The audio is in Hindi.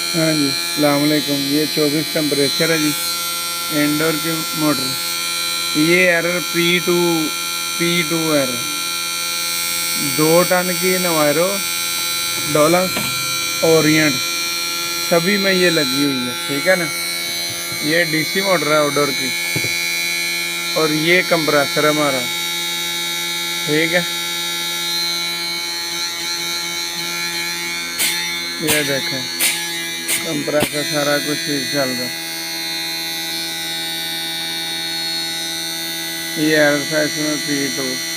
हाँ जी, अस्सलाम वालेकुम। ये 24 टेम्परेचर है जी, इंडोर की मोटर। ये एरर P2 एरर। 2 टन की नवायरो डोलस ओरिएंट सभी में ये लगी हुई है, ठीक है ना। ये डीसी मोटर है आउटडोर की, और ये कंप्रेसर है हमारा, ठीक है। ये देखें, कंप्रेसर सारा कुछ ठीक चल रहा है। ये एरर था इसमें P2।